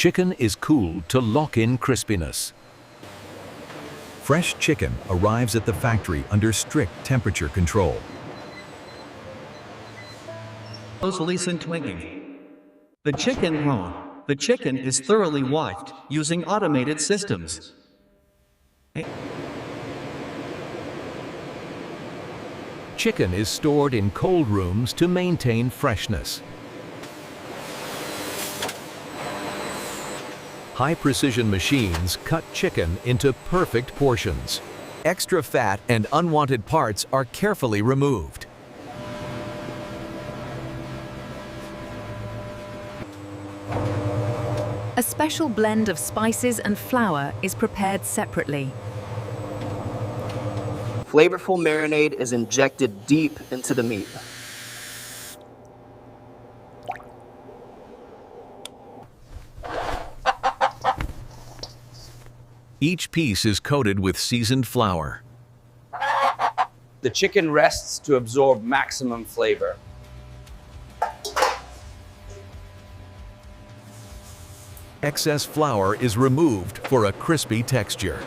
Chicken is cooled to lock in crispiness. Fresh chicken arrives at the factory under strict temperature control. Closely twigging. The chicken is thoroughly washed using automated systems. Chicken is stored in cold rooms to maintain freshness. High-precision machines cut chicken into perfect portions. Extra fat and unwanted parts are carefully removed. A special blend of spices and flour is prepared separately. Flavorful marinade is injected deep into the meat. Each piece is coated with seasoned flour. The chicken rests to absorb maximum flavor. Excess flour is removed for a crispy texture.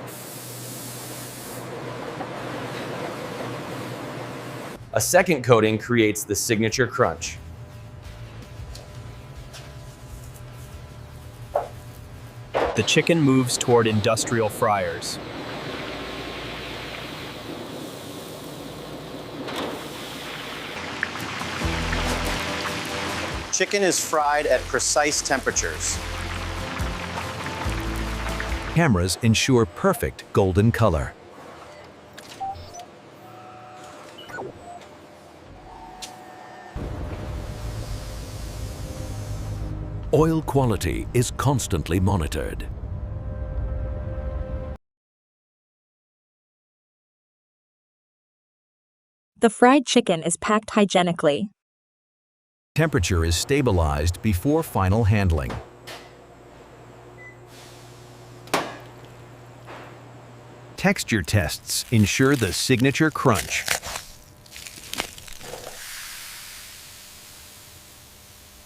A second coating creates the signature crunch. The chicken moves toward industrial fryers. Chicken is fried at precise temperatures. Cameras ensure perfect golden color. Oil quality is constantly monitored. The fried chicken is packed hygienically. Temperature is stabilized before final handling. Texture tests ensure the signature crunch.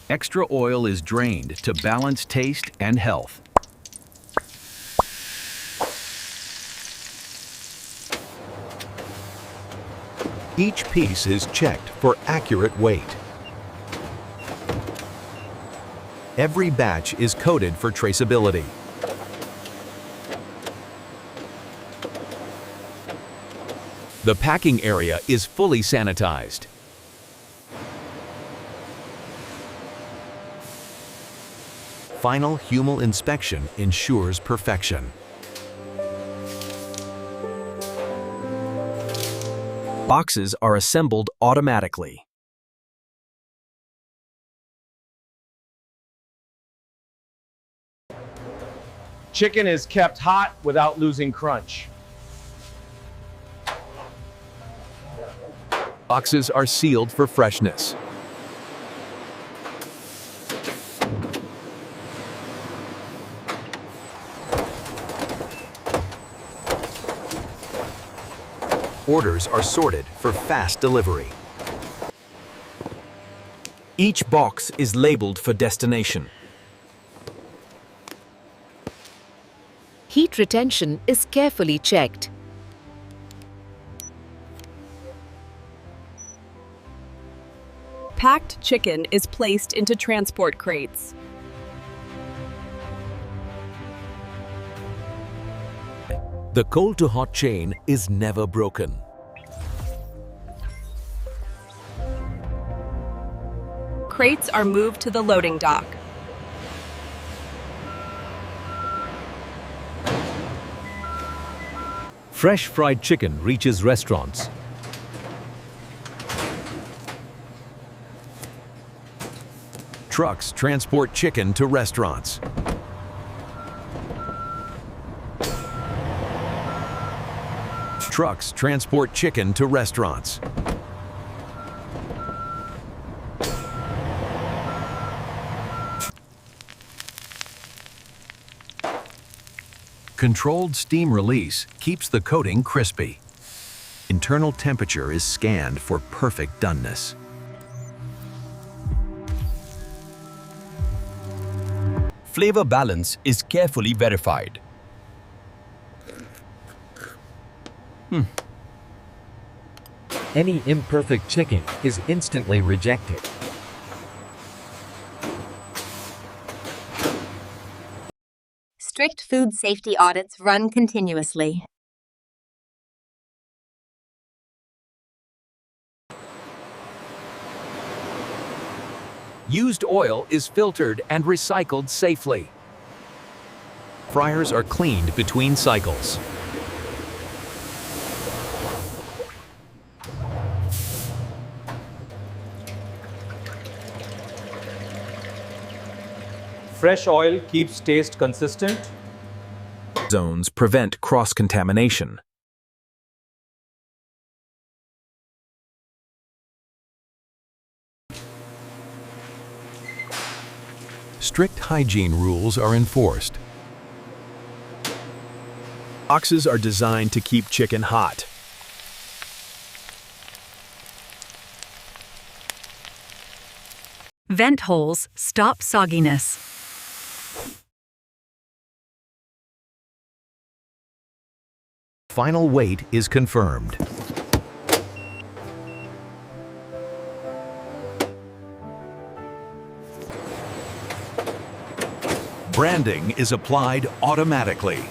Extra oil is drained to balance taste and health. Each piece is checked for accurate weight. Every batch is coded for traceability. The packing area is fully sanitized. Final human inspection ensures perfection. Boxes are assembled automatically. Chicken is kept hot without losing crunch. Boxes are sealed for freshness. Orders are sorted for fast delivery. Each box is labeled for destination. Heat retention is carefully checked. Packed chicken is placed into transport crates. The cold-to-hot chain is never broken. Crates are moved to the loading dock. Fresh fried chicken reaches restaurants. Trucks transport chicken to restaurants. Trucks transport chicken to restaurants. Controlled steam release keeps the coating crispy. Internal temperature is scanned for perfect doneness. Flavor balance is carefully verified. Any imperfect chicken is instantly rejected. Strict food safety audits run continuously. Used oil is filtered and recycled safely. Fryers are cleaned between cycles. Fresh oil keeps taste consistent. Zones prevent cross-contamination. Strict hygiene rules are enforced. Boxes are designed to keep chicken hot. Vent holes stop sogginess. Final weight is confirmed. Branding is applied automatically.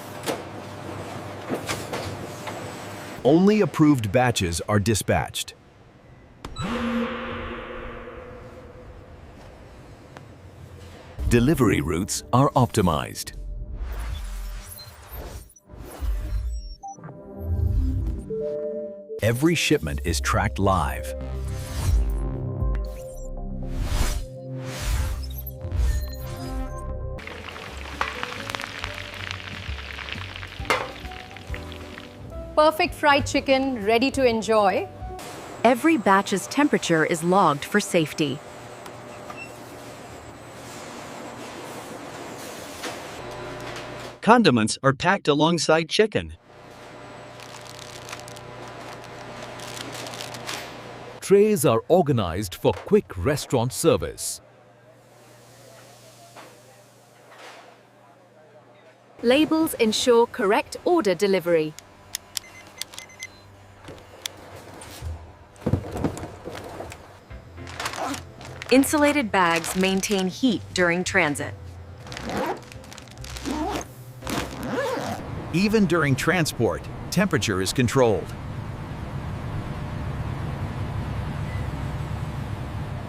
Only approved batches are dispatched. Delivery routes are optimized. Every shipment is tracked live. Perfect fried chicken ready to enjoy. Every batch's temperature is logged for safety. Condiments are packed alongside chicken. Trays are organized for quick restaurant service. Labels ensure correct order delivery. Insulated bags maintain heat during transit. Even during transport, temperature is controlled.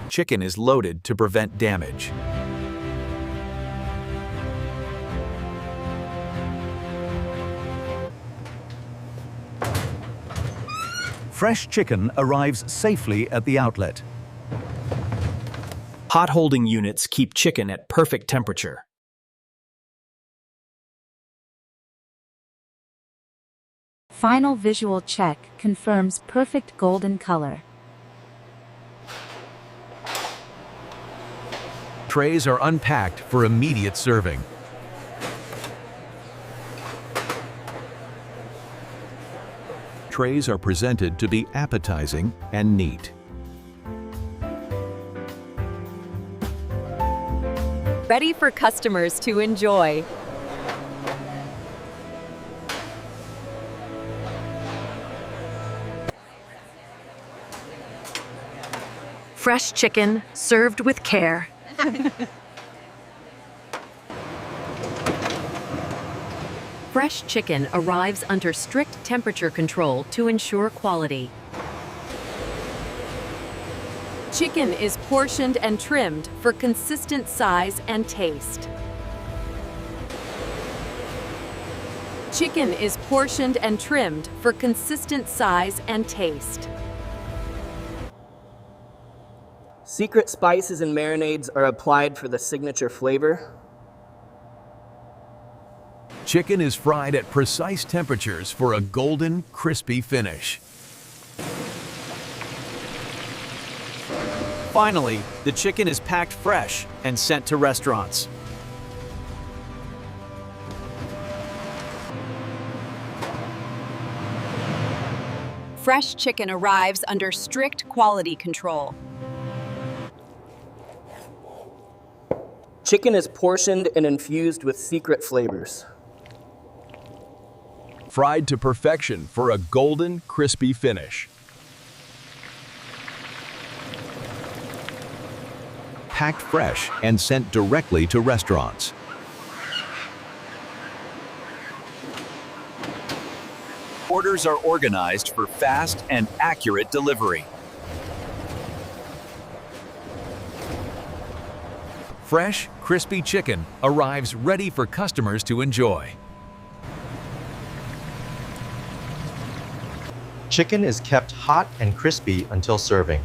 Chicken is loaded to prevent damage. Fresh chicken arrives safely at the outlet. Hot holding units keep chicken at perfect temperature. Final visual check confirms perfect golden color. Trays are unpacked for immediate serving. Trays are presented to be appetizing and neat. Ready for customers to enjoy. Fresh chicken served with care. Fresh chicken arrives under strict temperature control to ensure quality. Chicken is portioned and trimmed for consistent size and taste. Chicken is portioned and trimmed for consistent size and taste. Secret spices and marinades are applied for the signature flavor. Chicken is fried at precise temperatures for a golden, crispy finish. Finally, the chicken is packed fresh and sent to restaurants. Fresh chicken arrives under strict quality control. Chicken is portioned and infused with secret flavors. Fried to perfection for a golden, crispy finish. Packed fresh and sent directly to restaurants. Orders are organized for fast and accurate delivery. Fresh, crispy chicken arrives ready for customers to enjoy. Chicken is kept hot and crispy until serving.